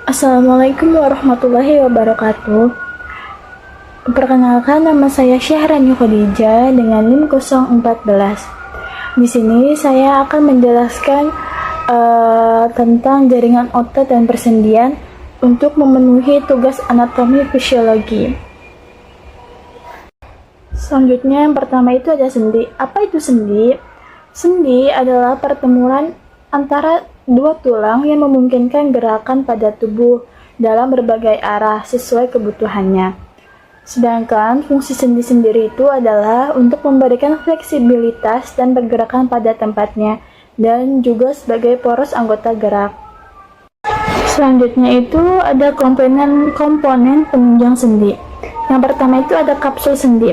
Assalamualaikum warahmatullahi wabarakatuh. Perkenalkan, nama saya Syahrani Khadijah dengan NIM 014. Di sini saya akan menjelaskan tentang jaringan otot dan persendian untuk memenuhi tugas anatomi fisiologi. Selanjutnya yang pertama itu ada sendi. Apa itu sendi? Sendi adalah pertemuan antara dua tulang yang memungkinkan gerakan pada tubuh dalam berbagai arah sesuai kebutuhannya. Sedangkan fungsi sendi sendiri itu adalah untuk memberikan fleksibilitas dan pergerakan pada tempatnya dan juga sebagai poros anggota gerak. Selanjutnya itu ada komponen penunjang sendi. Yang pertama itu ada kapsul sendi.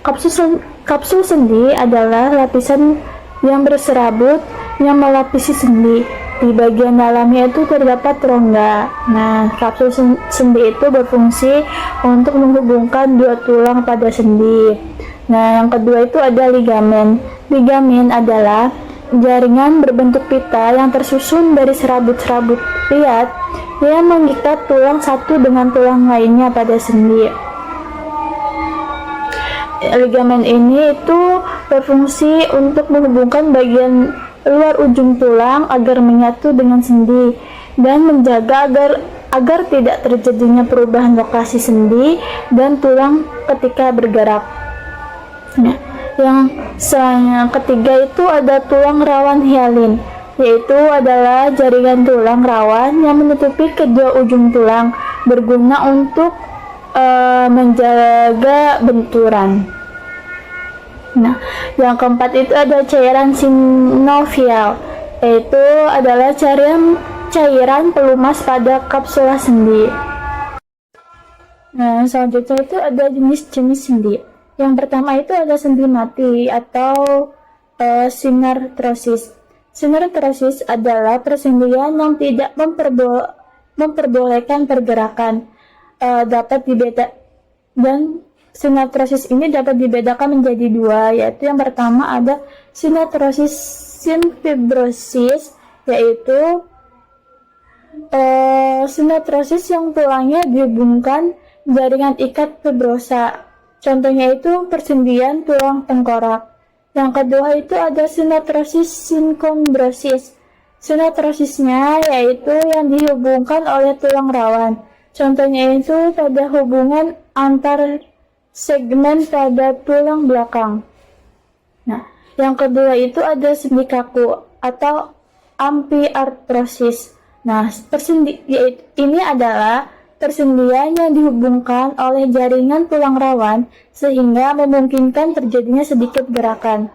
Kapsul sendi adalah lapisan yang berserabut yang melapisi sendi. Di bagian dalamnya itu terdapat rongga. Nah, kapsul sendi itu berfungsi untuk menghubungkan dua tulang pada sendi. Nah, yang kedua itu ada ligamen. Ligamen adalah jaringan berbentuk pita yang tersusun dari serabut-serabut liat yang mengikat tulang satu dengan tulang lainnya pada sendi. Ligamen ini itu berfungsi untuk menghubungkan bagian luar ujung tulang agar menyatu dengan sendi dan menjaga agar tidak terjadinya perubahan lokasi sendi dan tulang ketika bergerak. Nah, yang ketiga itu ada tulang rawan hialin, yaitu adalah jaringan tulang rawan yang menutupi kedua ujung tulang berguna untuk menjaga benturan. Nah, yang keempat itu ada cairan sinovial, yaitu adalah cairan pelumas pada kapsula sendi. Nah, selanjutnya itu ada jenis-jenis sendi. Yang pertama itu ada sendi mati atau sinartrosis. Sinartrosis adalah persendian yang tidak memperbolehkan pergerakan. Sinartrosis ini dapat dibedakan menjadi dua, yaitu yang pertama ada sinartrosis sinfibrosis, yaitu sinartrosis yang tulangnya dihubungkan jaringan ikat fibrosa. Contohnya itu persendian tulang tengkorak. Yang kedua itu ada sinartrosis sinkombrosis. Sinartrosisnya yaitu yang dihubungkan oleh tulang rawan. Contohnya itu pada hubungan antar segmen pada tulang belakang. Nah, yang kedua itu ada sendi kaku atau amfiartrosis. Nah, ini adalah persendian yang dihubungkan oleh jaringan tulang rawan sehingga memungkinkan terjadinya sedikit gerakan.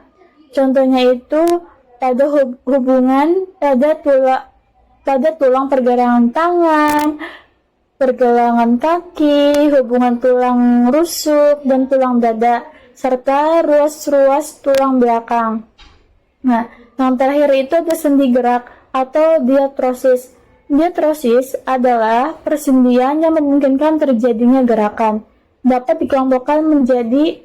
Contohnya itu pada hubungan pada tulang pergelangan tangan, pergelangan kaki, hubungan tulang rusuk dan tulang dada, serta ruas-ruas tulang belakang. Nah, yang terakhir itu ada sendi gerak atau diatrosis. Diatrosis adalah persendian yang memungkinkan terjadinya gerakan. Dapat dikelompokkan menjadi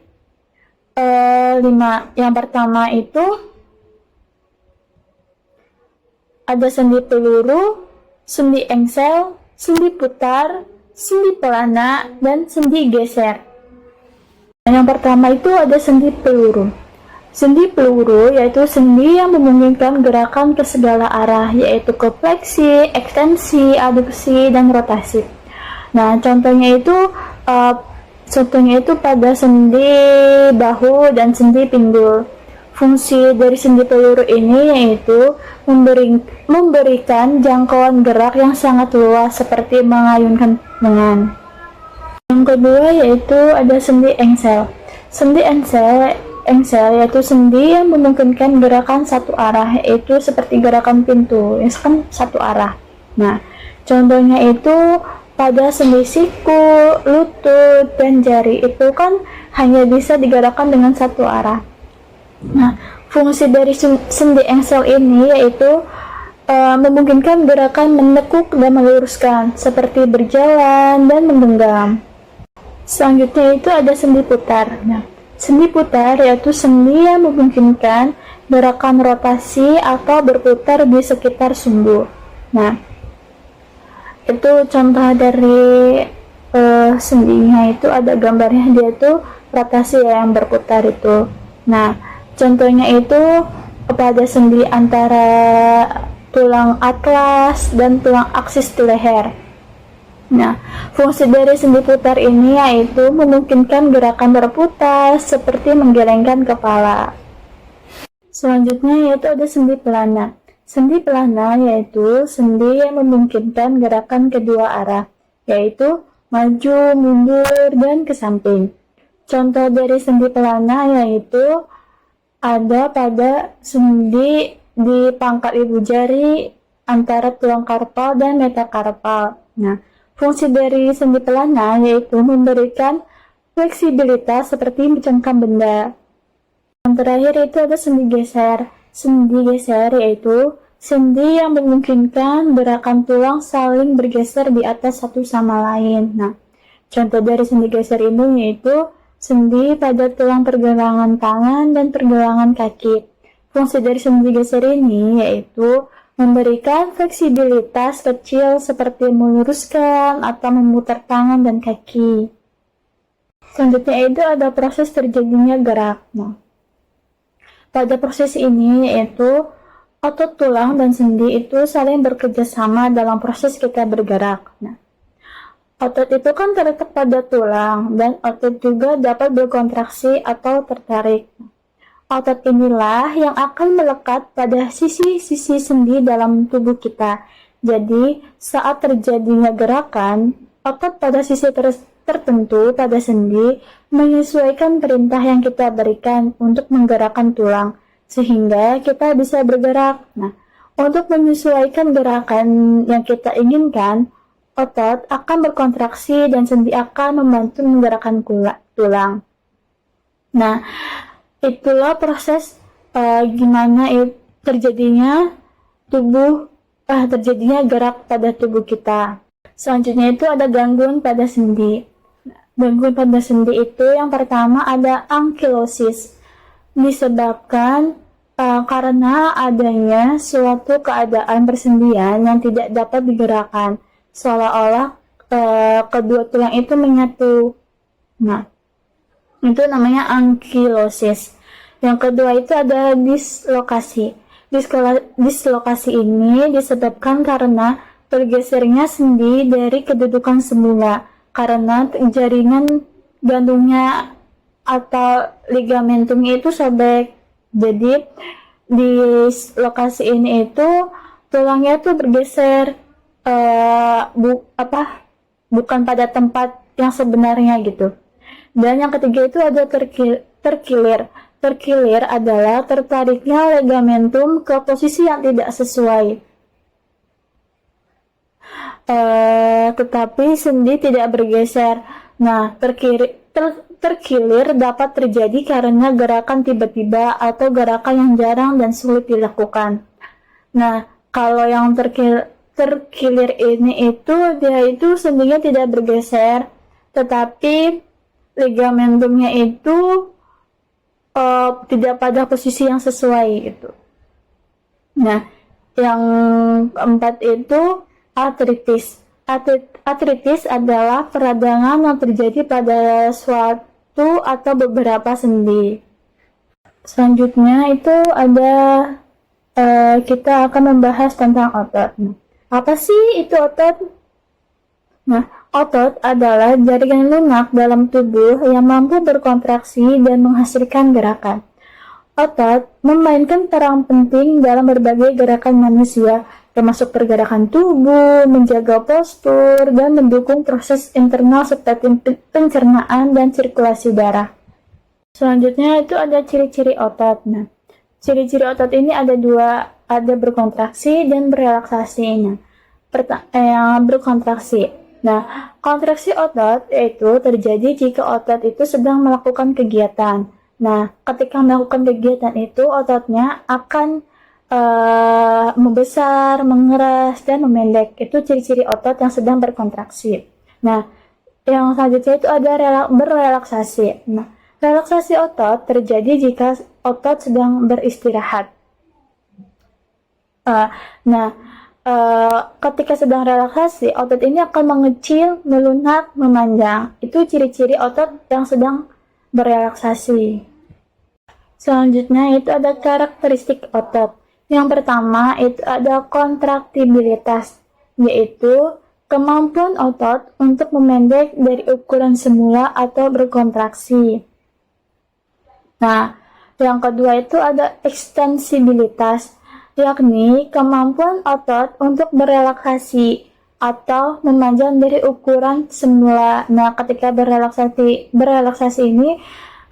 5. Yang pertama itu ada sendi peluru, sendi engsel, sendi putar, sendi pelana, dan sendi geser. Yang pertama itu ada sendi peluru. Sendi peluru yaitu sendi yang memungkinkan gerakan ke segala arah, yaitu ke fleksi, ekstensi, aduksi, dan rotasi. Nah, contohnya itu pada sendi bahu dan sendi pinggul. Fungsi dari sendi peluru ini yaitu memberikan jangkauan gerak yang sangat luas seperti mengayunkan lengan. Yang kedua yaitu ada sendi engsel. Sendi engsel yaitu sendi yang memungkinkan gerakan satu arah, yaitu seperti gerakan pintu, kan satu arah. Nah, contohnya itu pada sendi siku, lutut, dan jari itu kan hanya bisa digerakkan dengan satu arah. Nah, fungsi dari sendi engsel ini yaitu memungkinkan gerakan menekuk dan meluruskan, seperti berjalan dan menggenggam. Selanjutnya itu ada sendi putar. Nah, sendi putar yaitu sendi yang memungkinkan gerakan rotasi atau berputar di sekitar sumbu. Nah, Itu contoh dari sendinya itu ada gambarnya, dia tuh rotasi ya, yang berputar itu. Nah, contohnya itu pada sendi antara tulang atlas dan tulang aksis di leher. Nah, fungsi dari sendi putar ini yaitu memungkinkan gerakan berputar seperti menggelengkan kepala. Selanjutnya yaitu ada sendi pelana. Sendi pelana yaitu sendi yang memungkinkan gerakan kedua arah, yaitu maju, mundur, dan ke samping. Contoh dari sendi pelana yaitu ada pada sendi di pangkal ibu jari antara tulang karpal dan metakarpal. Nah, fungsi dari sendi pelana yaitu memberikan fleksibilitas seperti mencengkam benda. Yang terakhir itu ada sendi geser. Sendi geser yaitu sendi yang memungkinkan gerakan tulang saling bergeser di atas satu sama lain. Nah, contoh dari sendi geser ini yaitu sendi pada tulang pergelangan tangan dan pergelangan kaki. Fungsi dari sendi geser ini yaitu memberikan fleksibilitas kecil seperti meluruskan atau memutar tangan dan kaki. Selanjutnya itu ada proses terjadinya gerak. Nah, pada proses ini yaitu otot tulang dan sendi itu saling bekerja sama dalam proses kita bergerak. Nah, otot itu kan terletak pada tulang dan otot juga dapat berkontraksi atau tertarik. Otot inilah yang akan melekat pada sisi-sisi sendi dalam tubuh kita. Jadi, saat terjadinya gerakan, otot pada sisi tertentu pada sendi menyesuaikan perintah yang kita berikan untuk menggerakkan tulang, sehingga kita bisa bergerak. Nah, untuk menyesuaikan gerakan yang kita inginkan, otot akan berkontraksi dan sendi akan membantu menggerakkan tulang. Nah, itulah proses gimana terjadinya gerak pada tubuh kita. Selanjutnya itu ada gangguan pada sendi. Gangguan pada sendi itu yang pertama ada ankilosis, disebabkan karena adanya suatu keadaan persendian yang tidak dapat digerakkan, seolah-olah kedua tulang itu menyatu. Nah, itu namanya ankilosis. Yang kedua itu ada dislokasi. Dislokasi ini disebabkan karena bergesernya sendi dari kedudukan semula, karena jaringan gandungnya atau ligamentumnya itu sobek. Jadi di lokasi ini itu tulangnya tuh bergeser bukan pada tempat yang sebenarnya gitu. Dan yang ketiga itu ada terkilir. Terkilir adalah tertariknya ligamentum ke posisi yang tidak sesuai. Tetapi sendi tidak bergeser. Nah, terkilir dapat terjadi karena gerakan tiba-tiba atau gerakan yang jarang dan sulit dilakukan. Nah, kalau yang terkilir ini itu dia itu sendinya tidak bergeser, tetapi ligamentumnya itu tidak pada posisi yang sesuai gitu. Nah, yang keempat itu artritis. Artritis adalah peradangan yang terjadi pada suatu atau beberapa sendi. Selanjutnya itu ada kita akan membahas tentang otot. Apa sih itu otot? Nah, otot adalah jaringan lunak dalam tubuh yang mampu berkontraksi dan menghasilkan gerakan. Otot memainkan peran penting dalam berbagai gerakan manusia, termasuk pergerakan tubuh, menjaga postur, dan mendukung proses internal seperti pencernaan dan sirkulasi darah. Selanjutnya itu ada ciri-ciri otot. Nah, ciri-ciri otot ini ada dua, ada berkontraksi dan berelaksasi. Nah, yang berkontraksi. Nah, kontraksi otot yaitu terjadi jika otot itu sedang melakukan kegiatan. Nah, ketika melakukan kegiatan itu ototnya akan membesar, mengeras, dan memendek. Itu ciri-ciri otot yang sedang berkontraksi. Nah, yang selanjutnya itu ada berrelaksasi. Nah, relaksasi otot terjadi jika otot sedang beristirahat. Nah, Ketika sedang relaksasi, otot ini akan mengecil, melunak, memanjang. Itu ciri-ciri otot yang sedang berrelaksasi. Selanjutnya itu ada karakteristik otot. Yang pertama itu ada kontraktibilitas, yaitu kemampuan otot untuk memendek dari ukuran semula atau berkontraksi. Nah, yang kedua itu ada ekstensibilitas, yakni kemampuan otot untuk berelaksasi atau memanjang dari ukuran semula. Nah, ketika berelaksasi ini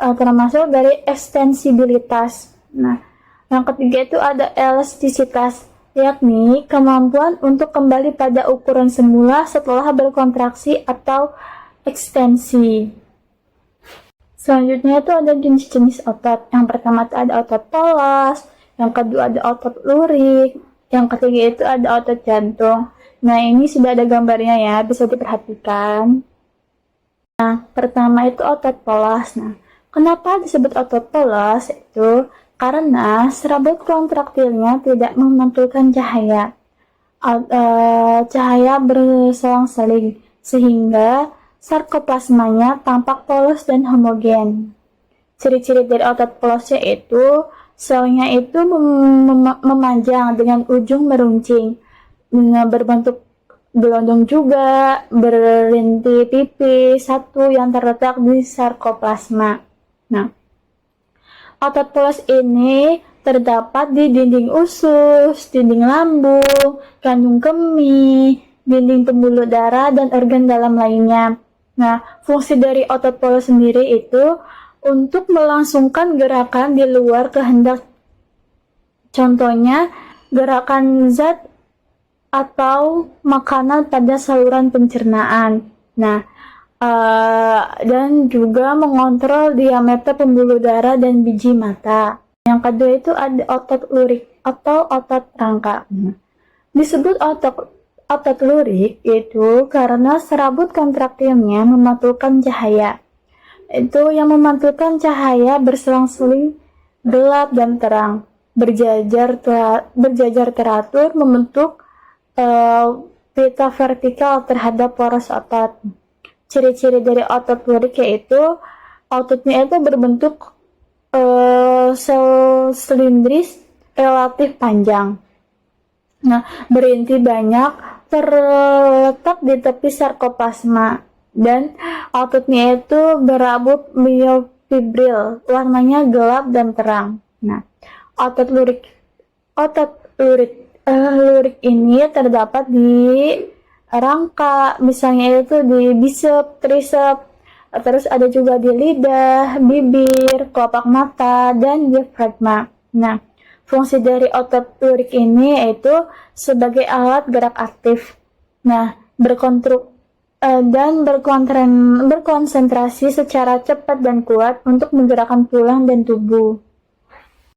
termasuk dari ekstensibilitas. Nah, yang ketiga itu ada elastisitas, yakni kemampuan untuk kembali pada ukuran semula setelah berkontraksi atau ekstensi. Selanjutnya itu ada jenis-jenis otot. Yang pertama itu ada otot polos, yang kedua ada otot lurik, yang ketiga itu ada otot jantung. Nah, ini sudah ada gambarnya ya, bisa diperhatikan. Nah, pertama itu otot polos. Nah, kenapa disebut otot polos? Itu karena serabut kontraktilnya tidak memantulkan cahaya. Cahaya berselang-seling, sehingga sarkoplasmanya tampak polos dan homogen. Ciri-ciri dari otot polosnya itu selnya itu memanjang dengan ujung meruncing, berbentuk gelondong juga, berlinti tipis satu yang terletak di sarkoplasma. Nah, otot polos ini terdapat di dinding usus, dinding lambung, kandung kemih, dinding pembuluh darah, dan organ dalam lainnya. Nah, fungsi dari otot polos sendiri itu untuk melangsungkan gerakan di luar kehendak. Contohnya, gerakan zat atau makanan pada saluran pencernaan. Nah, dan juga mengontrol diameter pembuluh darah dan biji mata. Yang kedua itu ada otot lurik atau otot rangka. Disebut otot lurik itu karena serabut kontraktilnya memantulkan cahaya. Itu yang memantulkan cahaya berselang-seling gelap dan terang, berjajar teratur membentuk pita vertikal terhadap poros otot. Ciri-ciri dari otot lurik yaitu ototnya itu berbentuk sel silindris relatif panjang. Nah, berinti banyak, terletak di tepi sarkoplasma, dan ototnya itu berambut myofibril, warnanya gelap dan terang. Nah, otot lurik ini terdapat di rangka, misalnya itu di bicep, tricep, terus ada juga di lidah, bibir, kelopak mata, dan diafragma. Nah, fungsi dari otot lurik ini yaitu sebagai alat gerak aktif. Nah, berkonsentrasi secara cepat dan kuat untuk menggerakkan tulang dan tubuh.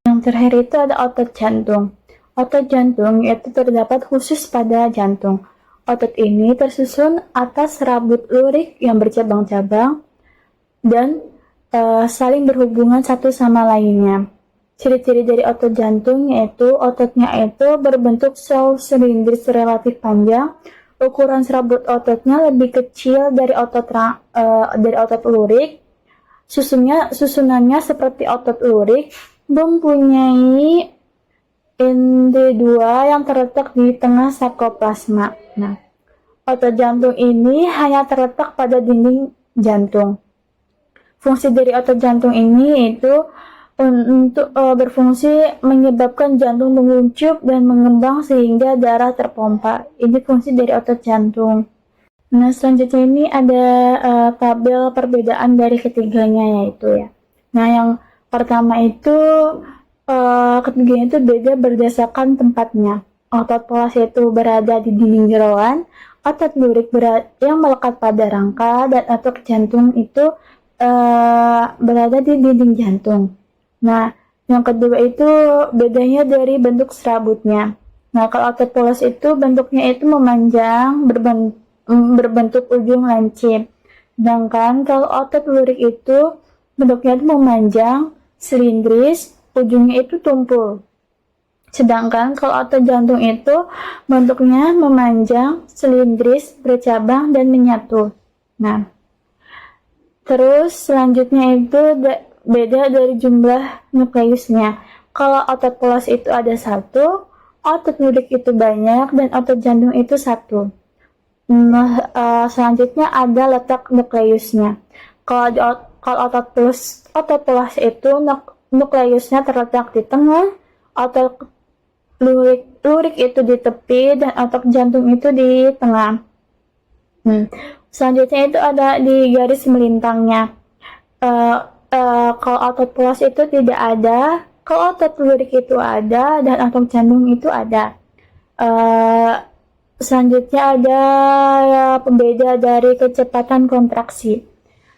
Yang terakhir itu ada otot jantung. Otot jantung yaitu terdapat khusus pada jantung. Otot ini tersusun atas rabut lurik yang bercabang-cabang dan saling berhubungan satu sama lainnya. Ciri-ciri dari otot jantung yaitu ototnya itu berbentuk sel silindris relatif panjang, ukuran serabut ototnya lebih kecil dari otot lurik, susunannya seperti otot lurik, mempunyai inti 2 yang terletak di tengah sarkoplasma. Nah, otot jantung ini hanya terletak pada dinding jantung. Fungsi dari otot jantung ini itu untuk berfungsi menyebabkan jantung menguncup dan mengembang sehingga darah terpompa. Ini fungsi dari otot jantung. Nah, selanjutnya ini ada tabel perbedaan dari ketiganya yaitu ya. Nah, yang pertama itu ketiganya itu beda berdasarkan tempatnya. Otot polos itu berada di dinding jeroan, otot lurik yang melekat pada rangka, dan otot jantung itu berada di dinding jantung. Nah, yang kedua itu bedanya dari bentuk serabutnya. Nah, kalau otot polos itu bentuknya itu memanjang, berbentuk ujung lancip. Sedangkan kalau otot lurik itu bentuknya itu memanjang, silindris, ujungnya itu tumpul. Sedangkan kalau otot jantung itu bentuknya memanjang, silindris, bercabang, dan menyatu. Nah, terus selanjutnya itu beda dari jumlah nukleusnya. Kalau otot polos itu ada satu, otot lurik itu banyak, dan otot jantung itu satu. Nah, selanjutnya ada letak nukleusnya. Kalau otot polos itu nukleusnya terletak di tengah, otot lurik itu di tepi, dan otot jantung itu di tengah. Selanjutnya itu ada di garis melintangnya. Kalau otot polos itu tidak ada, kalau otot lurik itu ada, dan otot jantung itu ada. Selanjutnya ada pembeda dari kecepatan kontraksi.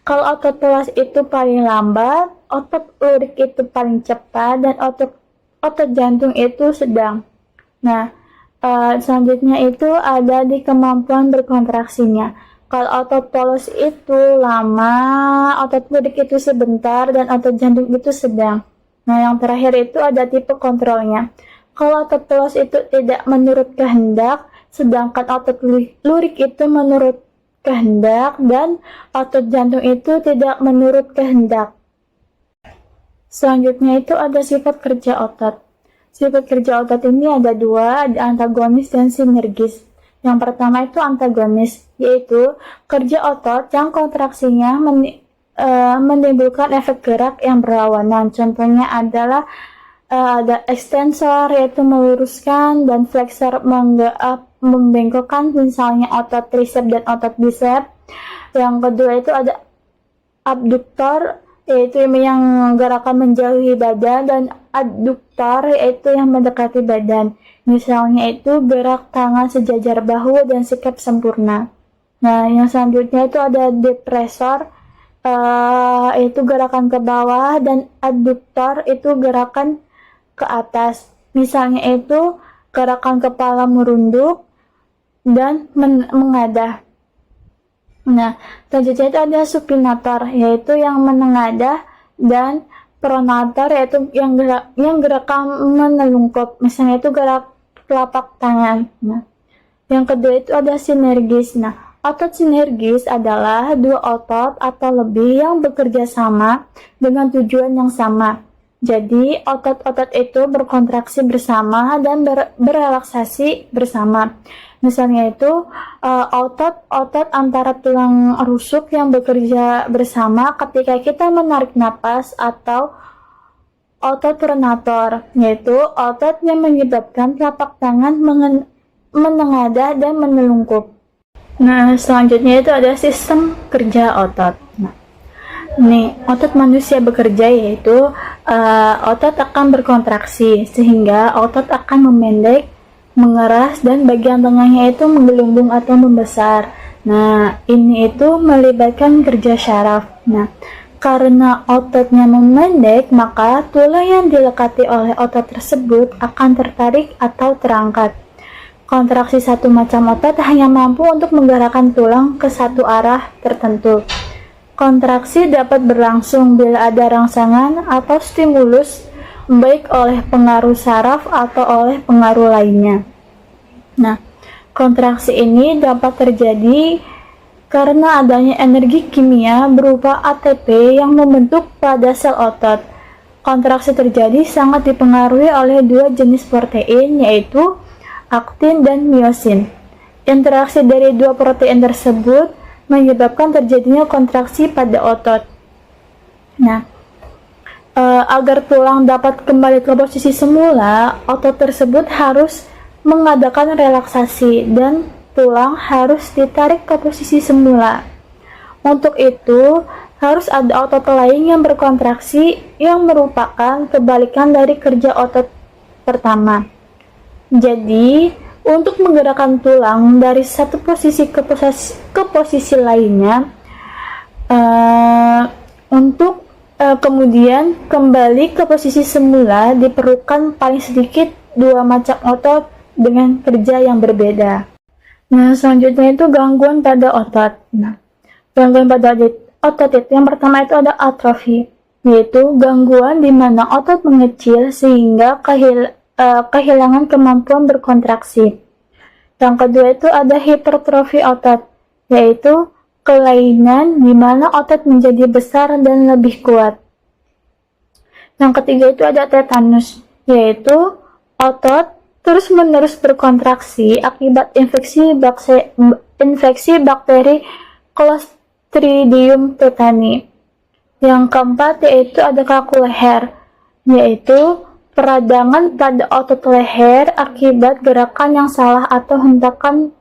Kalau otot polos itu paling lambat, otot lurik itu paling cepat, dan otot jantung itu sedang. Nah, selanjutnya itu ada di kemampuan berkontraksinya. Kalau otot polos itu lama, otot lurik itu sebentar, dan otot jantung itu sedang. Nah, yang terakhir itu ada tipe kontrolnya. Kalau otot polos itu tidak menurut kehendak, sedangkan otot lurik itu menurut kehendak, dan otot jantung itu tidak menurut kehendak. Selanjutnya itu ada sifat kerja otot. Sifat kerja otot ini ada dua, ada antagonis dan sinergis. Yang pertama itu antagonis, yaitu kerja otot yang kontraksinya menimbulkan efek gerak yang berlawanan. Contohnya adalah ada ekstensor, yaitu meluruskan, dan flexor membengkokkan, misalnya otot tricep dan otot bicep. Yang kedua itu ada abduktor, yaitu yang gerakan menjauhi badan, dan adduktor, yaitu yang mendekati badan. Misalnya itu gerak tangan sejajar bahu dan sikap sempurna. Nah, yang selanjutnya itu ada depresor, yaitu gerakan ke bawah, dan adduktor itu gerakan ke atas. Misalnya itu gerakan kepala merunduk dan mengadah. Nah, selanjutnya itu ada supinator, yaitu yang menengadah, dan pronator, yaitu yang gerakan menelungkup. Misalnya itu gerak telapak tangan. Nah, yang kedua itu ada sinergis. Nah, otot sinergis adalah dua otot atau lebih yang bekerja sama dengan tujuan yang sama. Jadi, otot-otot itu berkontraksi bersama dan berelaksasi bersama. Misalnya itu otot-otot antara tulang rusuk yang bekerja bersama ketika kita menarik napas, atau otot pronator, yaitu otot yang menyebabkan telapak tangan menengadah dan menelungkup. Nah, selanjutnya itu ada sistem kerja otot. Nah, ini otot manusia bekerja, yaitu otot akan berkontraksi sehingga otot akan memendek, mengeras, dan bagian tengahnya itu menggelembung atau membesar. Nah, ini itu melibatkan kerja syaraf. Nah, karena ototnya memendek, maka tulang yang dilekati oleh otot tersebut akan tertarik atau terangkat. Kontraksi satu macam otot hanya mampu untuk menggerakkan tulang ke satu arah tertentu. Kontraksi dapat berlangsung bila ada rangsangan atau stimulus, baik oleh pengaruh saraf atau oleh pengaruh lainnya. Nah, kontraksi ini dapat terjadi karena adanya energi kimia berupa ATP yang membentuk pada sel otot. Kontraksi terjadi sangat dipengaruhi oleh dua jenis protein, yaitu aktin dan miosin. Interaksi dari dua protein tersebut menyebabkan terjadinya kontraksi pada otot. Nah, agar tulang dapat kembali ke posisi semula, otot tersebut harus mengadakan relaksasi dan tulang harus ditarik ke posisi semula. Untuk itu, harus ada otot lain yang berkontraksi yang merupakan kebalikan dari kerja otot pertama. Jadi, untuk menggerakkan tulang dari satu posisi ke posisi lainnya, untuk kemudian kembali ke posisi semula, diperlukan paling sedikit dua macam otot dengan kerja yang berbeda. Nah, selanjutnya itu gangguan pada otot. Nah, gangguan pada otot itu yang pertama itu ada atrofi, yaitu gangguan di mana otot mengecil sehingga kehilangan kemampuan berkontraksi. Yang kedua itu ada hipertrofi otot, yaitu kelainan di mana otot menjadi besar dan lebih kuat. Yang ketiga itu ada tetanus, yaitu otot terus-menerus berkontraksi akibat infeksi bakteri Clostridium tetani. Yang keempat yaitu ada kaku leher, yaitu peradangan pada otot leher akibat gerakan yang salah atau hentakan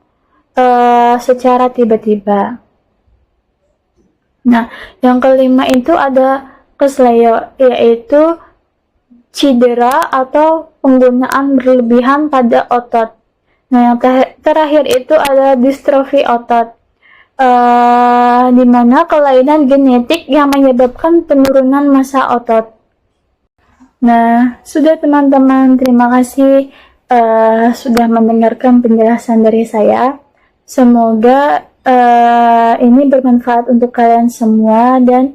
secara tiba-tiba. Nah, yang kelima itu ada kesleo, yaitu cedera atau penggunaan berlebihan pada otot. Nah, yang terakhir itu ada distrofi otot, di mana kelainan genetik yang menyebabkan penurunan massa otot. Nah, sudah teman-teman, terima kasih sudah mendengarkan penjelasan dari saya. Semoga ini bermanfaat untuk kalian semua, dan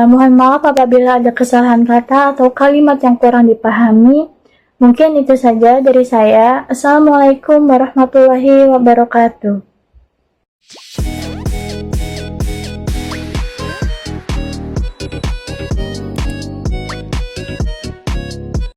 mohon maaf apabila ada kesalahan kata atau kalimat yang kurang dipahami. Mungkin itu saja dari saya. Assalamualaikum warahmatullahi wabarakatuh.